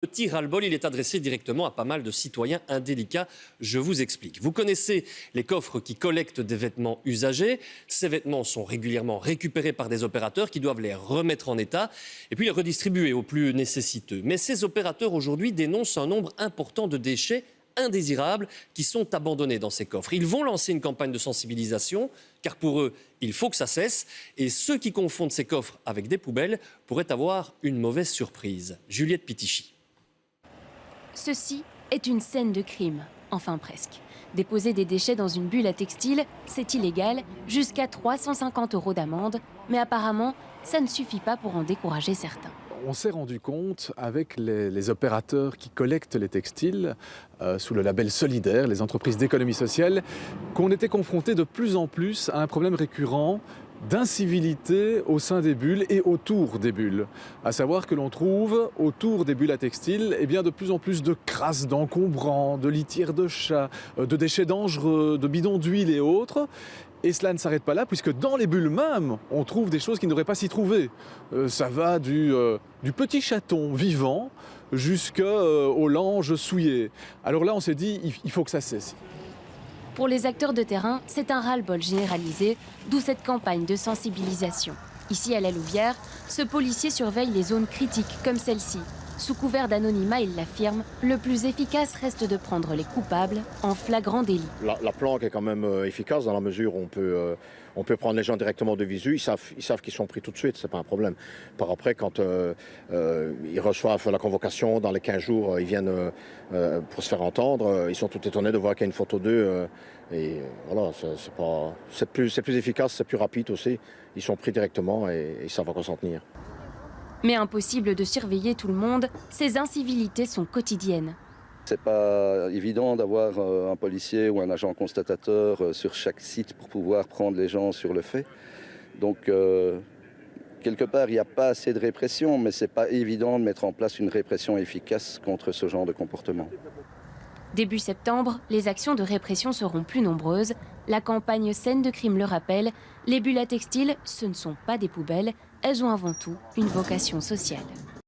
Le petit ras-le-bol, il est adressé directement à pas mal de citoyens indélicats. Je vous explique. Vous connaissez les coffres qui collectent des vêtements usagés. Ces vêtements sont régulièrement récupérés par des opérateurs qui doivent les remettre en état et puis les redistribuer aux plus nécessiteux. Mais ces opérateurs aujourd'hui dénoncent un nombre important de déchets indésirables qui sont abandonnés dans ces coffres. Ils vont lancer une campagne de sensibilisation, car pour eux, il faut que ça cesse. Et ceux qui confondent ces coffres avec des poubelles pourraient avoir une mauvaise surprise. Juliette Pitichy. Ceci est une scène de crime, enfin presque. Déposer des déchets dans une bulle à textile, c'est illégal, jusqu'à 350 € d'amende. Mais apparemment, ça ne suffit pas pour en décourager certains. On s'est rendu compte avec les opérateurs qui collectent les textiles sous le label solidaire, les entreprises d'économie sociale, qu'on était confronté de plus en plus à un problème récurrent d'incivilité au sein des bulles et autour des bulles. À savoir que l'on trouve autour des bulles à textile de plus en plus de crasses, d'encombrants, de litières de chats, de déchets dangereux, de bidons d'huile et autres. Et cela ne s'arrête pas là, puisque dans les bulles même, on trouve des choses qui ne devraient pas s'y trouver. Ça va du petit chaton vivant jusqu'au lange souillé. Alors là, on s'est dit, il faut que ça cesse. Pour les acteurs de terrain, c'est un ras-le-bol généralisé, d'où cette campagne de sensibilisation. Ici, à la Louvière, ce policier surveille les zones critiques comme celle-ci. Sous couvert d'anonymat, il l'affirme, le plus efficace reste de prendre les coupables en flagrant délit. La planque est quand même efficace dans la mesure où on peut prendre les gens directement de visu. Ils savent qu'ils sont pris tout de suite, c'est pas un problème. Par après, quand ils reçoivent la convocation, dans les 15 jours, ils viennent pour se faire entendre. Ils sont tout étonnés de voir qu'il y a une photo d'eux. Et voilà, c'est plus efficace, c'est plus rapide aussi. Ils sont pris directement et ils savent à quoi s'en tenir. Mais impossible de surveiller tout le monde, ces incivilités sont quotidiennes. C'est pas évident d'avoir un policier ou un agent constatateur sur chaque site pour pouvoir prendre les gens sur le fait. Donc, quelque part, il n'y a pas assez de répression, mais c'est pas évident de mettre en place une répression efficace contre ce genre de comportement. Début septembre, les actions de répression seront plus nombreuses. La campagne Scène de crime le rappelle, les bulles à textile, ce ne sont pas des poubelles, elles ont avant tout une vocation sociale.